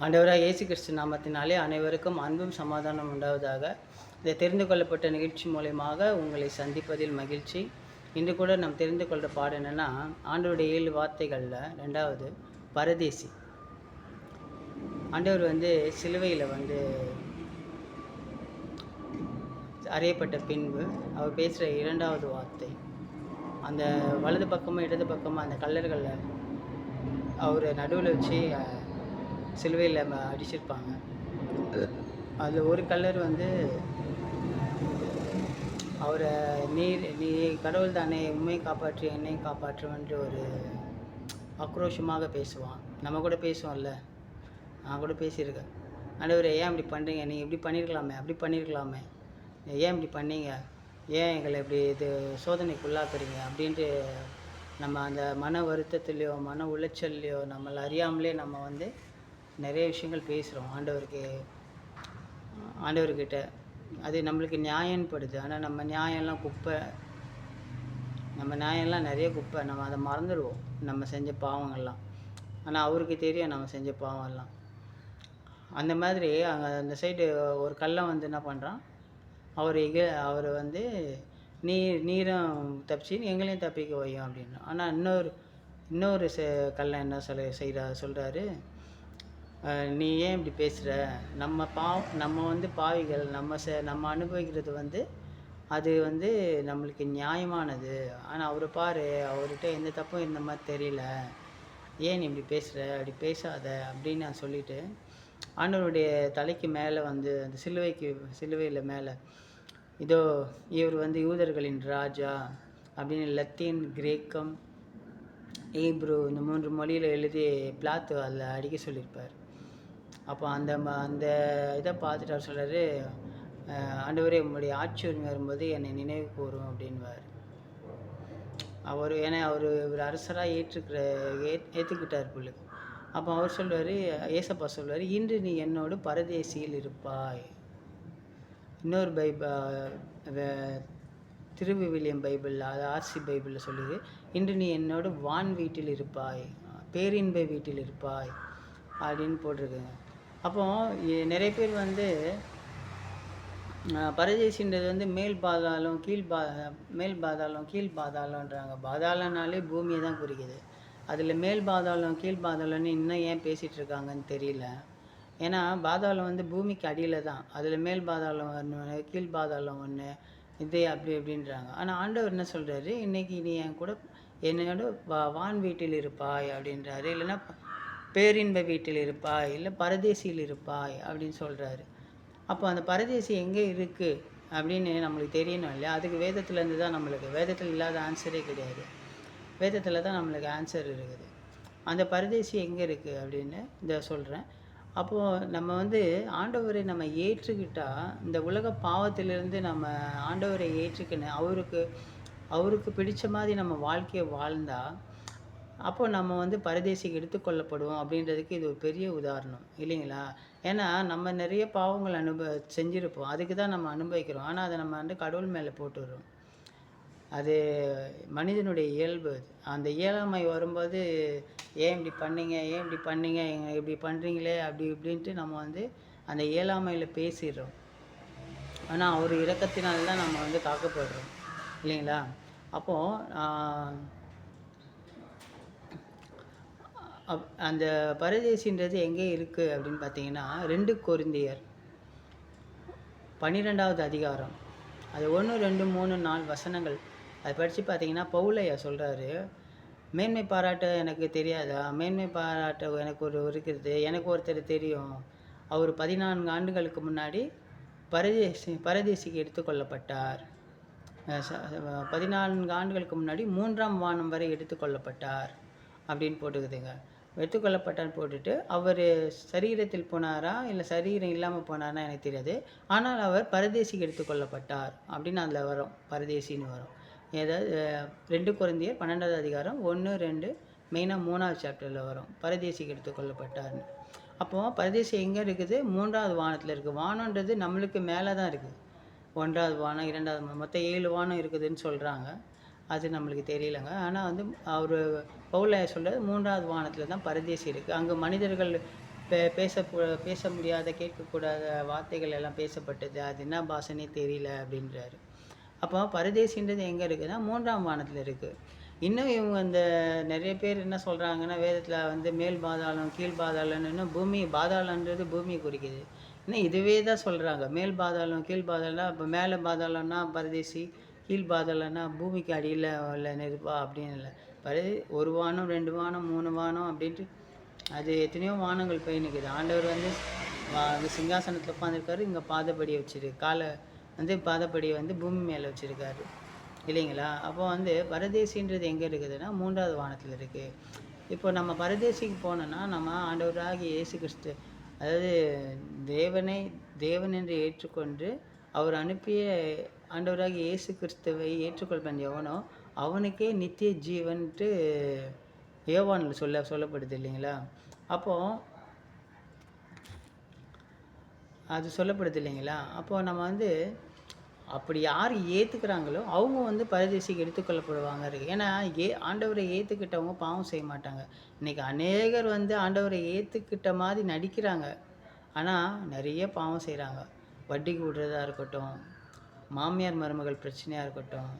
ஆண்டவராக இயேசு கிறிஸ்து நாமத்தினாலே அனைவருக்கும் அன்பும் சமாதானம் உண்டாவதாக. இதை தெரிந்து கொள்ளப்பட்ட நிகழ்ச்சி மூலயமாக உங்களை சந்திப்பதில் மகிழ்ச்சி. இன்று கூட நாம் தெரிந்து கொள்கிற பாடம் என்னென்னா, ஆண்டவருடைய 7 வார்த்தைகளில் 2வது பரதேசி. ஆண்டவர் சிலுவையில் அறையப்பட்ட பின்பு அவர் பேசுகிற 2வது வார்த்தை, அந்த வலது பக்கமும் இடது பக்கமும் அந்த கல்லர்களில் அவர் நடுவில் வச்சு சிலுவையில் அடிச்சிருப்பாங்க. அதில் ஒரு கல்லர் அவரை நீ கடவுள் தானே, உண்மையை காப்பாற்று என்னையும் காப்பாற்றுவன்ற ஒரு ஆக்ரோஷமாக பேசுவான். நம்ம கூட பேசுவோம்ல, நான் கூட பேசியிருக்கேன். ஆண்டவரே ஏன் இப்படி பண்ணுறீங்க, நீங்கள் இப்படி பண்ணியிருக்கலாமே, அப்படி பண்ணியிருக்கலாமே, ஏன் இப்படி பண்ணீங்க, ஏன் எங்களை இப்படி இது சோதனைக்குள்ளாக்குறீங்க அப்படின்ட்டு நம்ம அந்த மன வருத்தத்துலேயோ மன உளைச்சல்லையோ நம்மளை அறியாமலே நம்ம நிறைய விஷயங்கள் பேசுகிறோம் ஆண்டவர்கிட்ட. அது நம்மளுக்கு நியாயப்படுது. ஆனால் நம்ம நியாயம்லாம் குப்பை, நம்ம நியாயம்லாம் நிறைய குப்பை. நம்ம அதை மறந்துடுவோம், நம்ம செஞ்ச பாவங்கள்லாம். ஆனால் அவருக்கு தெரியும் நம்ம செஞ்ச பாவம்லாம். அந்த மாதிரி அங்கே அந்த சைடு ஒரு கல்லை என்ன பண்ணுறான், அவர் நீரும் தப்பிச்சு எங்களையும் தப்பிக்க வையும் அப்படின்னு. ஆனால் இன்னொரு கல்லை என்ன சொல்கிறாரு, நீ ஏன் இப்படி பேசுகிற, நம்ம பாவிகள், நம்ம அனுபவிக்கிறது அது நம்மளுக்கு நியாயமானது. ஆனால் அவரை பாரு, அவர்கிட்ட எந்த தப்பும் இந்த மாதிரி தெரியல, ஏன் நீ இப்படி பேசுகிற, அப்படி பேசாத அப்படின்னு நான் சொல்லிவிட்டு, ஆண்டவருடைய தலைக்கு மேலே அந்த சிலுவையில் மேலே, இதோ இவர் யூதர்களின் ராஜா அப்படின்னு லத்தீன், கிரேக்கம், ஈப்ரு இந்த 3 மொழியில் எழுதி பிளாத்து அதில் அடிக்க சொல்லியிருப்பார். அப்போ அந்த இதை பார்த்துட்டு அவர் சொல்கிறாரு, ஆண்டவரே உங்களுடைய ஆட்சி உரிமை வரும்போது என்னை நினைவு கூறும் அப்படின்வார். ஏன்னா அவர் ஒரு அரசராக ஏற்றுக்கிட்டார் பிள்ளைக்கு. அப்போ அவர் சொல்வார், ஏசப்பா சொல்வார், இன்று நீ என்னோடு பரதேசியில் இருப்பாய். இன்னொரு திருவிவிலியம் பைபிளில், அது ஆர்சி பைபிளில் சொல்லுது, இன்று நீ என்னோட வான் வீட்டில் இருப்பாய், பேரின்ப வீட்டில் இருப்பாய் அப்படின்னு போட்டிருக்குங்க. அப்போ நிறைய பேர் பரதேசின்றது மேல் பாதாளம் கீழ் பாதாளம்ன்றாங்க. பாதாளனாலே பூமியை தான் குறிக்குது. அதில் மேல் பாதாளம் கீழ் பாதாளம்னு இன்னும் ஏன் பேசிகிட்டு இருக்காங்கன்னு தெரியல. ஏன்னா பாதாளம் பூமிக்கு அடியில் தான். அதில் மேல் பாதாளம் ஒன்று, கீழ் பாதாளம் ஒன்று, இது அப்படி அப்படின்றாங்க. ஆனால் ஆண்டவர் என்ன சொல்கிறாரு, இன்றைக்கி நீ என் கூட என்னோட வான் வீட்டில் இருப்பாய் அப்படின்றாரு, இல்லைன்னா பேரின்ப வீட்டில் இருப்பாய், இல்லை பரதேசியில் இருப்பாய் அப்படின்னு சொல்கிறாரு. அப்போ அந்த பரதேசி எங்கே இருக்குது அப்படின்னு நம்மளுக்கு தெரியணும் இல்லையா? அதுக்கு வேதத்துலேருந்து தான் நம்மளுக்கு, வேதத்தில் இல்லாத ஆன்சரே கிடையாது, வேதத்தில் தான் நம்மளுக்கு ஆன்சர் இருக்குது. அந்த பரதேசி எங்கே இருக்குது அப்படின்னு இதை சொல்கிறேன். அப்போது நம்ம ஆண்டவரை நம்ம ஏற்றுக்கிட்டால், இந்த உலக பாவத்திலிருந்து நம்ம ஆண்டவரை ஏற்றுக்கின்னு அவருக்கு பிடிச்ச மாதிரி நம்ம வாழ்க்கையை வாழ்ந்தால், அப்போ நம்ம பரதேசிக்கு எடுத்துக்கொள்ளப்படுவோம் அப்படின்றதுக்கு இது ஒரு பெரிய உதாரணம் இல்லைங்களா? ஏன்னா நம்ம நிறைய பாவங்கள் செஞ்சுருப்போம், அதுக்கு தான் நம்ம அனுபவிக்கிறோம். ஆனால் அதை நம்ம கடவுள் மேலே போட்டுடுறோம். அது மனிதனுடைய இயல்பு. அந்த இயலாமை வரும்போது, ஏன் இப்படி பண்ணீங்க, இப்படி பண்ணுறீங்களே அப்படி இப்படின்ட்டு நம்ம அந்த இயலாமையில் பேசிடுறோம். ஆனால் அவர் இரக்கத்தினால்தான் நம்ம காக்கப்படுறோம் இல்லைங்களா? அப்போது அந்த பரதேசின்றது எங்கே இருக்குது அப்படின்னு பார்த்தீங்கன்னா, 2 கொரிந்தியர் 12வது அதிகாரம், அது 1, 2, 3, 4 வசனங்கள். அதை படித்து பார்த்தீங்கன்னா, பவுலையா சொல்கிறாரு, மேன்மை பாராட்ட எனக்கு தெரியாதா, மேன்மை பாராட்ட எனக்கு இருக்கிறது, எனக்கு ஒருத்தர் தெரியும், அவர் 14 ஆண்டுகளுக்கு முன்னாடி பரதேசிக்கு எடுத்துக்கொள்ளப்பட்டார், 14 ஆண்டுகளுக்கு முன்னாடி 3ஆம் வானம் வரை எடுத்துக்கொள்ளப்பட்டார் அப்படின்னு போட்டுக்குதுங்க. எடுத்துக்கொள்ளப்பட்டான்னு போட்டுட்டு, அவர் சரீரத்தில் போனாரா இல்லை சரீரம் இல்லாமல் போனார்னா எனக்கு தெரியாது, ஆனால் அவர் பரதேசிக்கு எடுத்துக்கொள்ளப்பட்டார் அப்படின்னு அதில் வரும், பரதேசின்னு வரும். ஏதாவது 2 கொரிந்தியர் 12வது அதிகாரம் 1, 2, மெயினாக 3வது சாப்டரில் வரும், பரதேசிக்கு எடுத்துக்கொள்ளப்பட்டார்னு. அப்போது பரதேசி எங்கே இருக்குது? 3வது வானத்தில் இருக்குது. வானன்றது நம்மளுக்கு மேலே தான் இருக்குது. 1வது வானம், 2வது வானம், மொத்தம் 7 வானம் இருக்குதுன்னு சொல்கிறாங்க. அது நம்மளுக்கு தெரியலங்க. ஆனால் அவர் பவுல் சொல்கிறது 3வது வானத்தில் தான் பரதேசி இருக்குது. அங்கே மனிதர்கள் பேச முடியாத, கேட்கக்கூடாத வார்த்தைகள் எல்லாம் பேசப்பட்டது. அது என்ன பாஷைன்னே தெரியல அப்படின்றாரு. அப்போ பரதேசின்றது எங்கே இருக்குதுன்னா 3ஆம் வானத்தில இருக்கு. இன்னும் இவங்க இந்த நெறைய பேர் என்ன சொல்றாங்கன்னா, வேதத்தில வந்து மேல் பாதாளம், கீழ் பாதாளம்னு இன்னும் பூமி பாதாளம்ன்றது பூமிய குறிக்குது. இன்னும் இதுவே தான் சொல்றாங்க. மேல் பாதாளம், கீழ் பாதாளம்னா அப்ப மேல பாதாளம்னா பரதேசி, கீழ் பாதாளம்னா பூமிக்கு அடியில உள்ள நெருப்பா அப்படின்னு இல்ல. பரதே 1 வானம், 2 வானம், 3 வானம் அப்படின்ட்டு அது எத்தனையோ வானங்கள் போய் நிக்குது. ஆண்டவர் வந்து சிங்காசனத்தில உட்காந்துருக்காரு. இங்க பாதபடிய கால வந்து பாதப்படிய வந்து பூமி மேல வச்சிருக்காரு. இல்லைங்களா? அப்போ வந்து பரதேசின்றது எங்க இருக்குதுன்னா, 3வது வானத்தில இருக்கு. இப்போ நம்ம பரதேசிக்கு போனோம்னா, நம்ம ஆண்டவராகிய இயேசு கிறிஸ்து அதாவது தேவனை தேவன் என்று ஏற்றுக்கொண்டு, அவர் அனுப்பிய ஆண்டவராகிய இயேசு கிறிஸ்துவை ஏற்றுக்கொள்பவன் எவனோ, அவனுக்கே நித்திய ஜீவன்ட்டு யோவான்ல சொல்லப்படுது இல்லைங்களா? அப்போ அது சொல்லப்படுது இல்லைங்களா? அப்போ நம்ம வந்து அப்படி யார் ஏத்துக்கிறாங்களோ, அவங்க வந்து பரதேசிக்கு எடுத்துக்கொள்ளப்படுவாங்க இருக்கு. ஏன்னா, ஆண்டவரை ஏத்துக்கிட்டவங்க பாவம் செய்ய மாட்டாங்க. இன்னைக்கு அநேகர் வந்து ஆண்டவரை ஏத்துக்கிட்ட மாரி நடிக்கிறாங்க. ஆனா, நெறைய பாவம் செய்றாங்க. வட்டிக்கு விடுறதா இருக்கட்டும், மாமியார் மருமகள் பிரச்சனையா இருக்கட்டும்,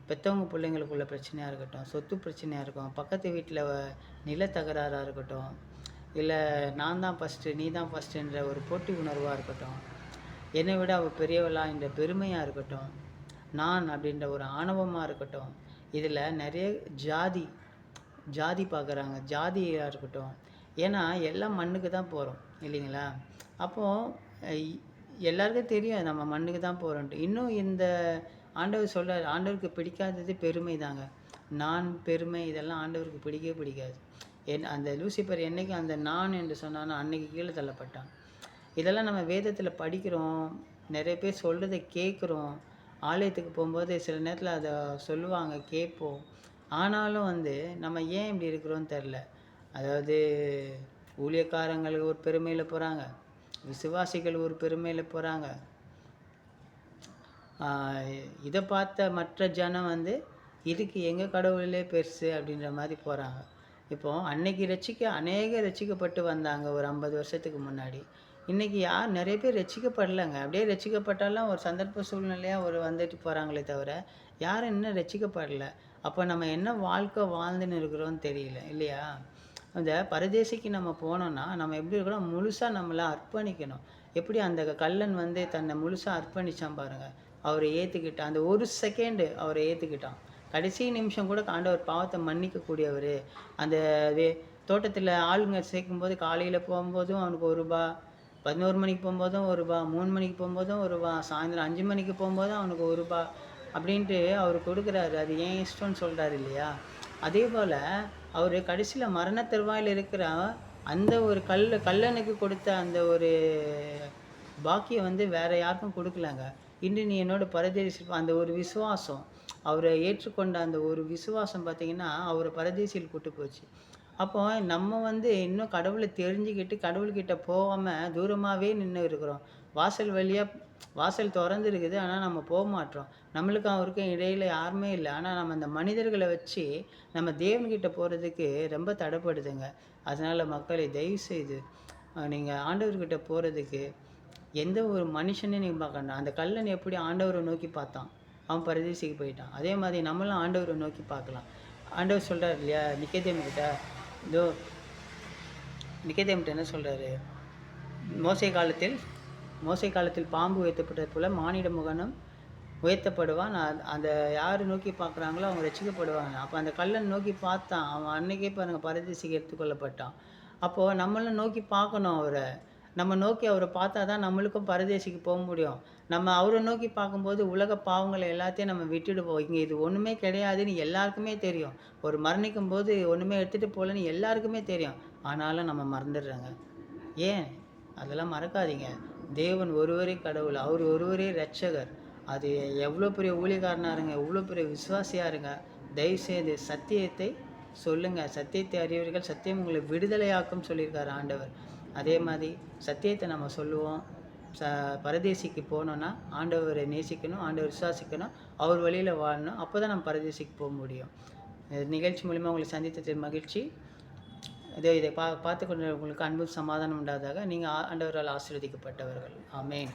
பெத்தவங்க பிள்ளைங்களுக்குள்ள பிரச்சனையா இருக்கட்டும், சொத்து பிரச்சனையா இருக்கும், பக்கத்து வீட்ல நில தகராறா இருக்கட்டும், இல்ல நான் தான் ஃபர்ஸ்ட்டு, நீ தான் ஃபர்ஸ்ட்டுன்ற ஒரு போட்டி உணர்வா இருக்கட்டும், என்னை விட அவ பெரியவளா என்ற பெருமையா இருக்கட்டும், நான் அப்படின்ற ஒரு ஆணவமா இருக்கட்டும், இதில நெறைய ஜாதி ஜாதி பார்க்குறாங்க. ஜாதியா இருக்கட்டும். ஏன்னா எல்லாம் மண்ணுக்கு தான் போறோம் இல்லைங்களா? அப்போ அ எல்லாருக்கும் தெரியும் நம்ம மண்ணுக்கு தான் போறோன்ட்டு. இன்னும் இந்த ஆண்டவர் சொல்றாரு, ஆண்டவருக்கு பிடிக்காதது பெருமை தாங்க. நான், பெருமை இதெல்லாம் ஆண்டவருக்கு பிடிக்கவே பிடிக்காது. அந்த லூசிபர் என்னைக்கு அந்த நான் என்று சொன்னானோ அன்னைக்கு கீழ தள்ளப்பட்டான். இதெல்லாம் நம்ம வேதத்தில் படிக்கிறோம். நிறைய பேர் சொல்றத கேட்குறோம். ஆலயத்துக்கு போம்போது சில நேரத்தில அத சொல்லுவாங்க, கேட்போம். ஆனாலும் வந்து நம்ம ஏன் இப்படி இருக்கிறோம்னு தெரில. அதாவது ஊழியக்காரங்கள் ஒரு பெருமையில போறாங்க. விசுவாசிகள் ஒரு பெருமையில போறாங்க. இத பார்த்த மற்ற ஜனம் வந்து, இதுக்கு எங்க கடவுளே பெருசு அப்படின்ற மாரி போறாங்க. இப்போ அன்னைக்கு அநேகர் ரட்சிக்கப்பட்டு வந்தாங்க ஒரு 50 வருஷத்துக்கு முன்னாடி. இன்னைக்கு நெறைய பேர் ரட்சிக்கப்படலங்க. அப்படியே ரட்சிக்கப்பட்டாலும் ஒரு சந்தர்ப்ப சூழ்நிலையா வந்துட்டு போறாங்களே தவிர, யாரும் இன்னும் ரட்சிக்கப்படல. அப்போ நம்ம என்ன வாழ்க்கை வாழ்ந்துன்னு இருக்கிறோம்னு தெரியல இல்லையா? அந்த பரதேசிக்கு நம்ம போனோம்னா, நம்ம எப்படி இருக்கணும், முழுசா நம்மள அர்ப்பணிக்கணும். எப்படி அந்த கள்ளன் வந்து தன்னை முழுசா அர்ப்பணிச்சான் பாருங்க. அவரை ஏத்துக்கிட்டான். அந்த 1 செகண்ட் அவரை ஏத்துக்கிட்டான். கடைசி நிமிஷம் கூட ஆண்டவர் பாவத்தை மன்னிக்கக்கூடியவரு. அந்த வே தோட்டத்தில ஆளுங்க சேர்க்கும்போது காலையில போகும்போதும் அவனுக்கு ரூ. 1, 11 மணிக்கு போகும்போதும் ரூ. 1, 3 மணிக்கு போகும்போதும் ரூ. 1, சாயந்தரம் 5 மணிக்கு போகும்போதும் அவனுக்கு ரூ. 1 அப்படின்ட்டு அவரு கொடுக்குறாரு. அது என் இஷ்டம்னு சொல்றாரு இல்லையா? அதேபோல அவரு கடைசியில மரண தருவாயில இருக்கிற அந்த ஒரு கள்ளனுக்கு கொடுத்த அந்த ஒரு பாக்கியம் வந்து வேற யாருக்கும் குடுக்கலங்க. இன்று நீ என்னோட பரதேசி அந்த ஒரு விசுவாசம், அவர ஏற்றுக்கொண்ட அந்த ஒரு விசுவாசம் பார்த்தீங்கன்னா, அவர பரதேசியில் கூட்டு போச்சு. அப்போ நம்ம வந்து இன்னும் கடவுள தெரிஞ்சுக்கிட்டு, கடவுள்கிட்ட போகாம தூரமாவே நின்னு இருக்கிறோம். வாசல் வழியா வாசல் தொறந்து இருக்குது. ஆனா நம்ம போமாட்றோம். நம்மளுக்கும் அவருக்கும் இடையில யாருமே இல்ல. ஆனா நம்ம அந்த மனிதர்கள வச்சு, நம்ம தேவன்கிட்ட போறதுக்கு ரொம்ப தடைப்படுதுங்க. அதனால மக்களே தயவுசெய்து நீங்க ஆண்டவர்கிட்ட போறதுக்கு எந்த ஒரு மனுஷனையும் நீங்க பார்க்க வேண்டாம். அந்த கள்ளன் எப்படி ஆண்டவரை நோக்கி பார்த்தான். அவன் பரதேசிக்கு போயிட்டான். அதே மாதிரி நம்மளும் ஆண்டவரை நோக்கி பார்க்கலாம். ஆண்டவர் சொல்றாரு இல்லையா? நிக்கதேம் கிட்ட இதோ நிக்கதேம்கிட்ட என்ன சொல்றாரு? மோசே காலத்தில் பாம்பு உயர்த்தப்பட்டது போல மானிட மகனும் உயர்த்தப்படுவான். அந்த யார் நோக்கி பார்க்குறாங்களோ அவங்க ரட்சிக்கப்படுவாங்க. அப்போ அந்த கள்ளன் நோக்கி பார்த்தான். அவன் அன்னைக்கே பாருங்க பரதேசிக்கு எடுத்துக்கொள்ளப்பட்டான். அப்போ நம்மளும் நோக்கி பார்க்கணும் அவர. நம்ம நோக்கி அவர பார்த்தா தான் நம்மளுக்கும் பரதேசிக்கு போ முடியும். நம்ம அவர நோக்கி பார்க்கும்போது உலக பாவங்கள எல்லாத்தையும் நம்ம விட்டுடுவோம். இங்க இது ஒண்ணுமே கிடையாதுன்னு எல்லாருக்குமே தெரியும். ஒரு மரணிக்கும்போது ஒண்ணுமே எடுத்துட்டு போலன்னு எல்லாருக்குமே தெரியும். ஆனாலும் நம்ம மறந்துடுறோங்க. ஏன்? அதெல்லாம் மறக்காதீங்க. தேவன் ஒருவரே கடவுள். அவர் ஒருவரே இரட்சகர். அது எவ்வளோ பெரிய ஊழியக்காரனா இருங்க, எவ்வளோ பெரிய விசுவாசியா இருங்க. தயவுசெய்து சத்தியத்தை சொல்லுங்க. சத்தியத்தை அறிவீர்கள், சத்தியம் உங்களை விடுதலையாக்கும் சொல்லியிருக்காரு ஆண்டவர். அதே மாதிரி சத்தியத்தை நம்ம சொல்லுவோம். பரதேசிக்கு போனோம்னா ஆண்டவரை நேசிக்கணும், ஆண்டவரை விசுவாசிக்கணும், அவர் வழியில வாழணும். அப்பதான் நம்ம பரதேசிக்கு போ முடியும். நிகழ்ச்சி மூலியமா உங்களை சந்தித்ததில் மகிழ்ச்சி. இதை பார்த்து கொண்டு உங்களுக்கு அன்பு சமாதானம் உண்டாதாக. நீங்கள் ஆண்டவரால் ஆசீர்வதிக்கப்பட்டவர்கள். ஆமென்.